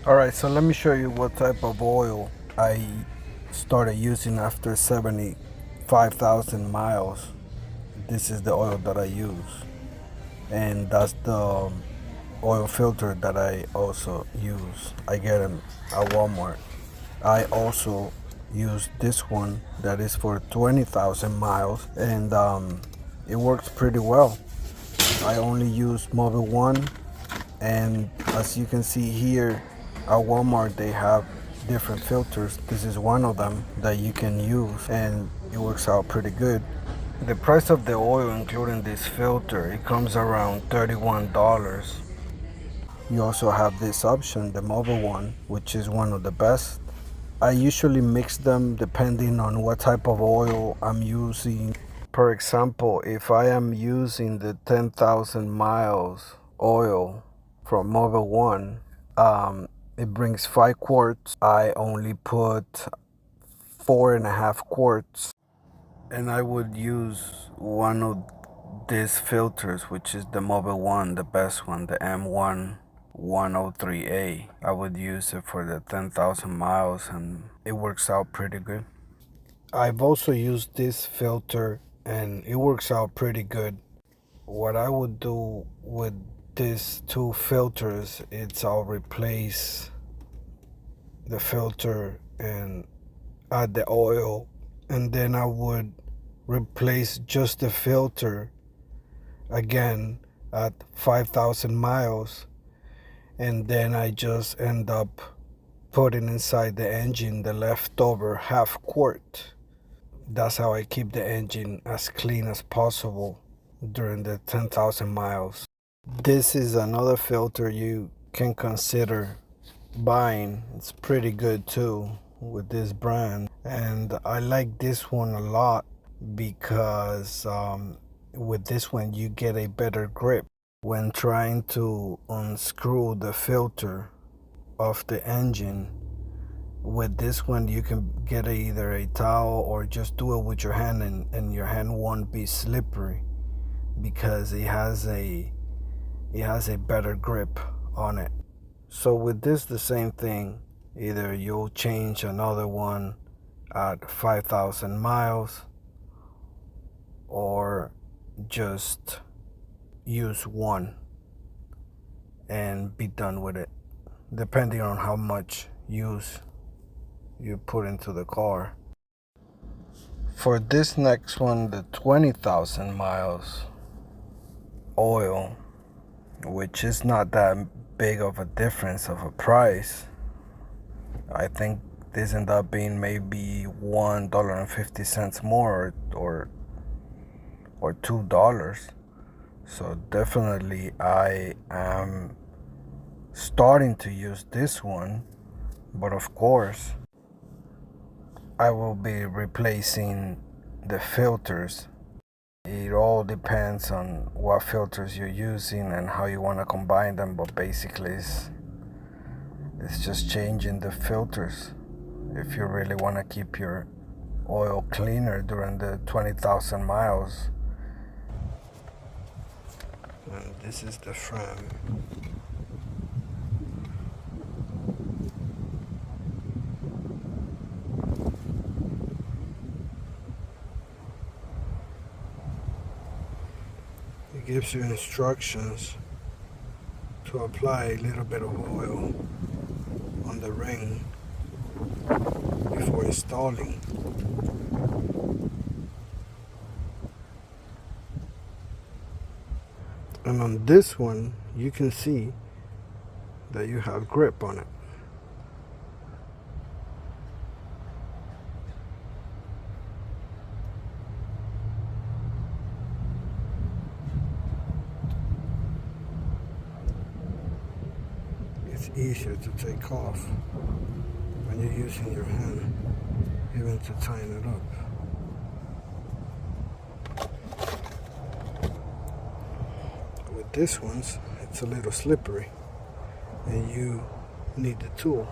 Alright, so let me show you what type of oil I started using after 75,000 miles. This is the oil that I use, and that's the oil filter that I also use. I get them at Walmart. I also use this one that is for 20,000 miles, and it works pretty well. I only use Mobile 1, and as you can see here at Walmart, they have different filters. This is one of them that you can use, and it works out pretty good. The price of the oil, including this filter, it comes around $31. You also have this option, the Mobile one, which is one of the best. I usually mix them depending on what type of oil I'm using. For example, if I am using the 10,000 miles oil from Mobile 1, it brings 5 quarts. I only put 4.5 quarts, and I would use one of these filters, which is the Mobile 1, the best one, the M1 103A. I would use it for the 10,000 miles, and it works out pretty good. I've also used this filter, and it works out pretty good. What I would do with these two filters is I'll replace the filter and add the oil, and then I would replace just the filter again at 5,000 miles, and then I just end up putting inside the engine the leftover half quart. That's how I keep the engine as clean as possible during the 10,000 miles. This is another filter you can consider buying. It's pretty good too with this brand, and I like this one a lot because with this one you get a better grip when trying to unscrew the filter of the engine. With this one you can get either a towel or just do it with your hand, and your hand won't be slippery because it has a better grip on it. So with this, the same thing. Either you'll change another one at 5,000 miles, or just use one and be done with it, depending on how much use you put into the car. For this next one, the 20,000 miles oil, which is not that big of a difference of a price. I think this ended up being maybe $1.50 more, or $2. So definitely I am starting to use this one, but of course I will be replacing the filters. It all depends on what filters you're using and how you want to combine them, but basically it's just changing the filters if you really want to keep your oil cleaner during the 20,000 miles. And this is the front. It gives you instructions to apply a little bit of oil on the ring before installing. And on this one, you can see that you have grip on it. It's easier to take off when you're using your hand, even to tighten it up. With this one's, it's a little slippery, and you need the tool.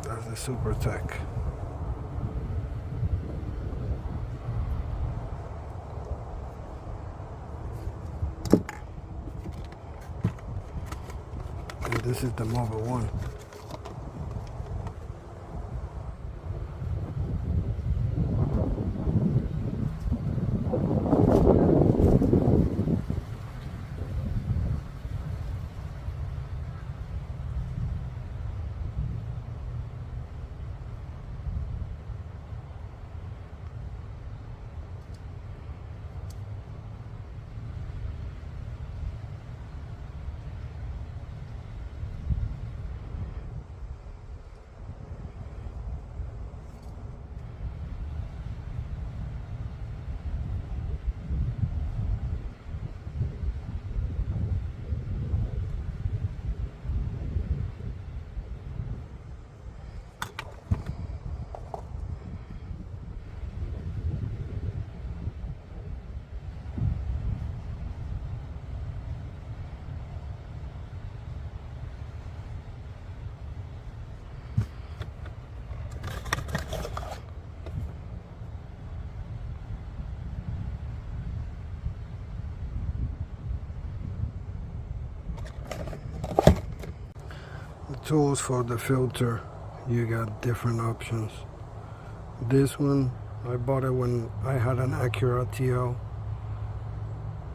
That's the Super Tech. This is the Mobile 1. The tools for the filter, you got different options. This one, I bought it when I had an Acura TL,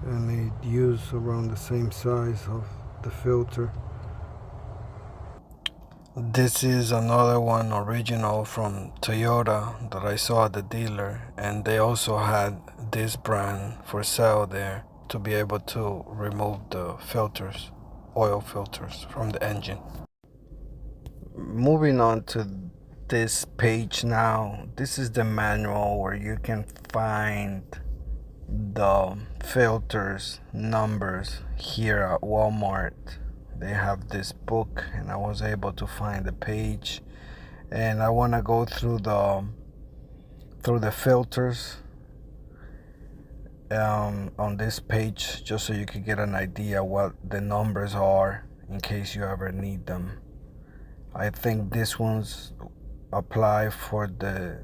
and it used around the same size of the filter. This is another one original from Toyota that I saw at the dealer, and they also had this brand for sale there to be able to remove the filters, oil filters from the engine. Moving on to this page now, this is the manual where you can find the filters numbers here at Walmart. They have this book, and I was able to find the page, and I want to go through the filters on this page, just so you can get an idea what the numbers are in case you ever need them. I think this one's apply for the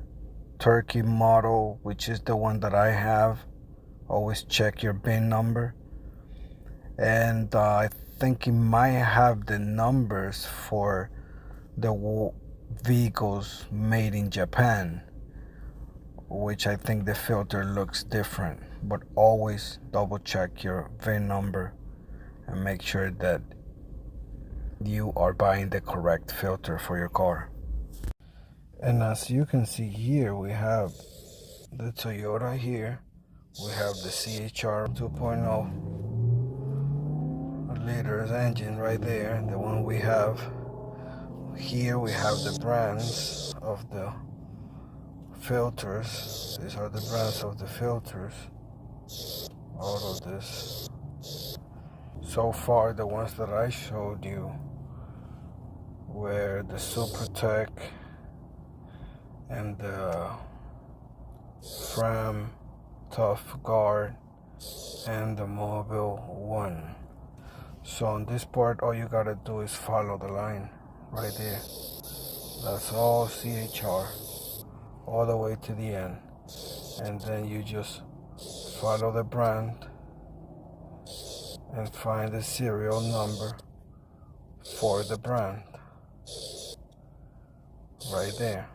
Turkey model, which is the one that I have. Always check your VIN number. And I think it might have the numbers for the vehicles made in Japan, which I think the filter looks different. But always double check your VIN number and make sure that you are buying the correct filter for your car. And as you can see here, we have the Toyota here. We have the CHR 2.0 liters engine right there, the one we have. Here we have the brands of the filters. These are the brands of the filters. All of this. So far, the ones that I showed you were the SuperTech and the Fram Tough Guard and the Mobile 1. So on this part, all you gotta do is follow the line right there. That's all CHR all the way to the end, and then you just follow the brand and find the serial number for the brand right there.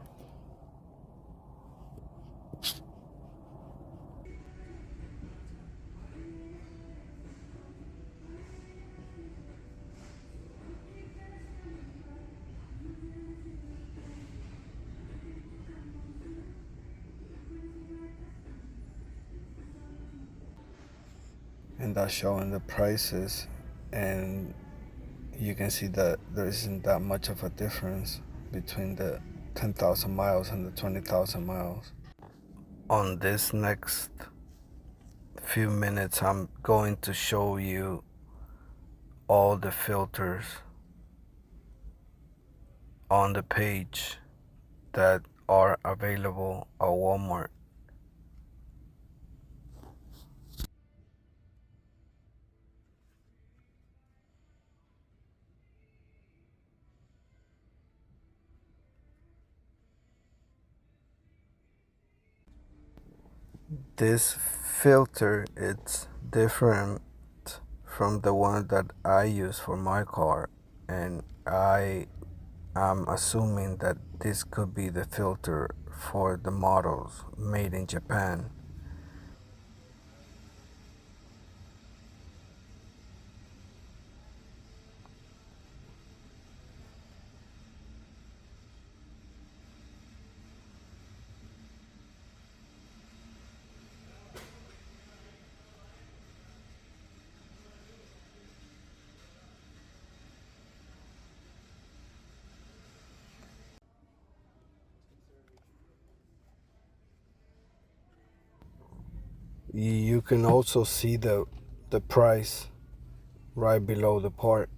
And that's showing the prices, and you can see that there isn't that much of a difference between the 10,000 miles and the 20,000 miles. On this next few minutes, I'm going to show you all the filters on the page that are available at Walmart. This filter, it's different from the one that I use for my car. and I am assuming that this could be the filter for the models made in Japan. You can also see the price right below the part.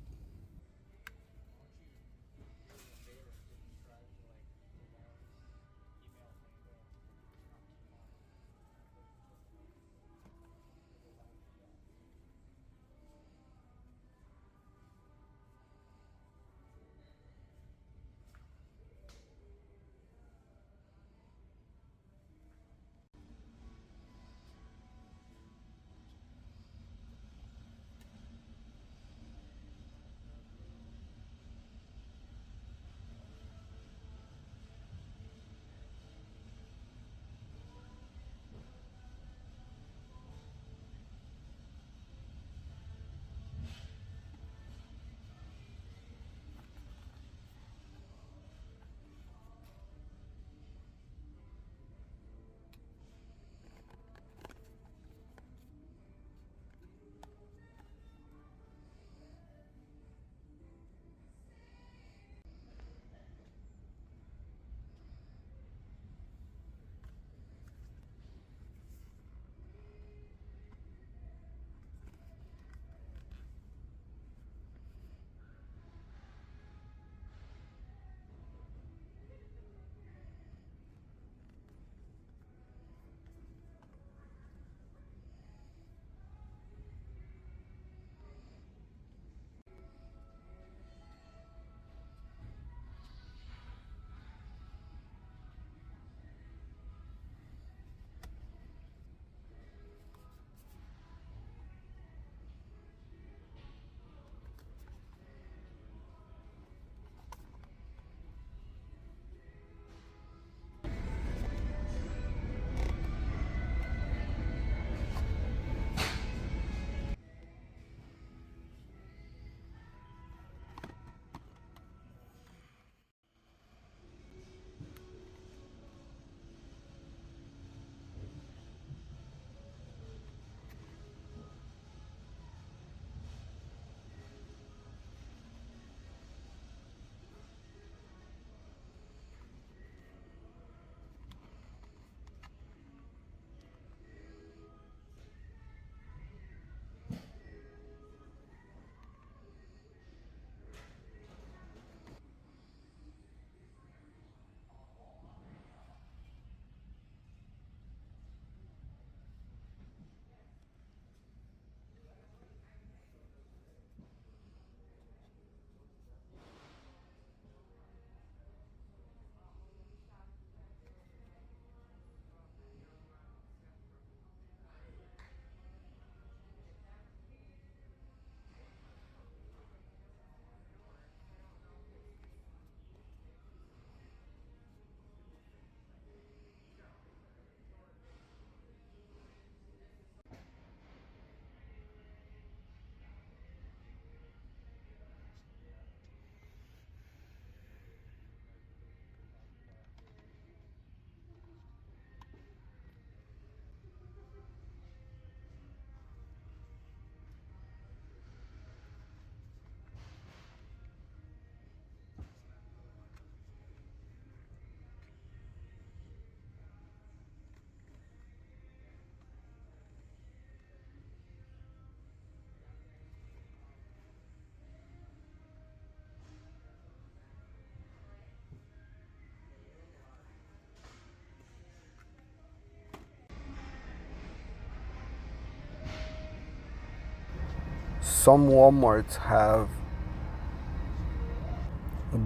Some Walmarts have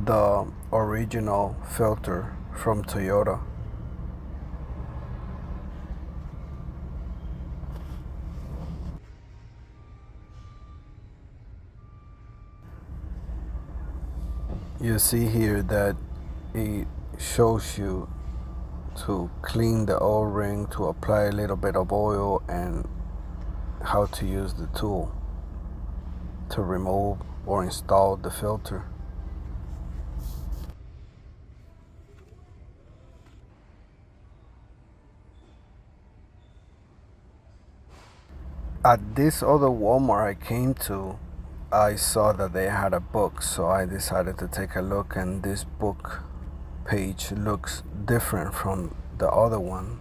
the original filter from Toyota. You see here that it shows you to clean the O-ring, to apply a little bit of oil, and how to use the tool to remove or install the filter. At this other Walmart I came to, I saw that they had a book, so I decided to take a look, and this book page looks different from the other one.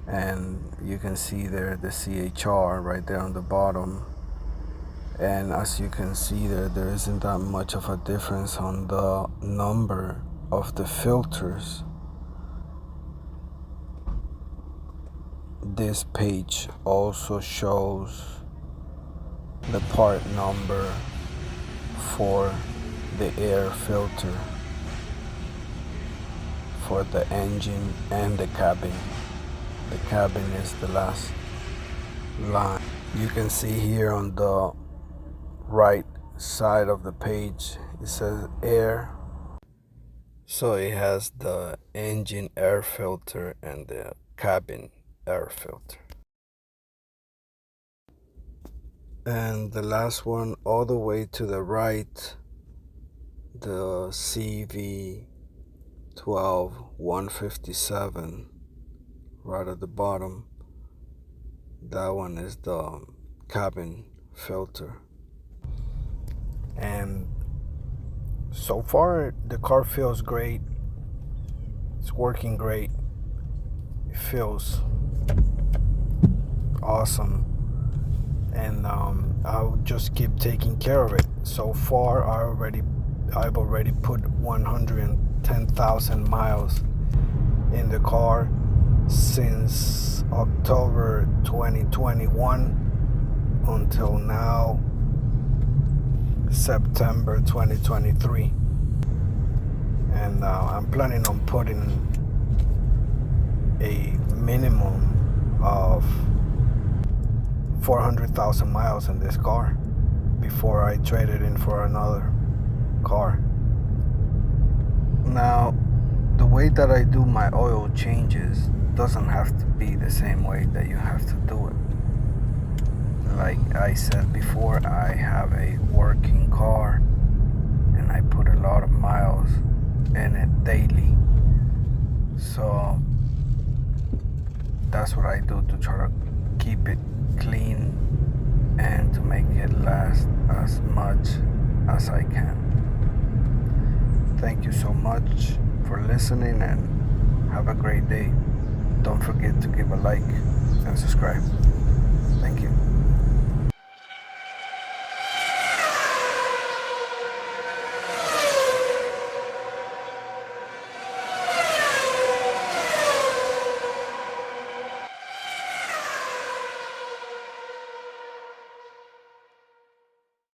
And you can see there the CHR right there on the bottom. And as you can see there isn't that much of a difference on the number of the filters. This page also shows the part number for the air filter for the engine and the cabin. The cabin is the last line. You can see here on the right side of the page it says air, so it has the engine air filter and the cabin air filter. And the last one all the way to the right, the CV12157 right at the bottom, that one is the cabin filter. And so far the car feels great, it's working great, it feels awesome, and I'll just keep taking care of it. So far I've already put 110,000 miles in the car since October 2021 until now, September 2023. And I'm planning on putting a minimum of 400,000 miles in this car before I trade it in for another car. Now, the way that I do my oil changes doesn't have to be the same way that you have to do it. Like I said before, I have a working car and I put a lot of miles in it daily. So that's what I do to try to keep it clean and to make it last as much as I can. Thank you so much for listening and have a great day. Don't forget to give a like and subscribe. Thank you.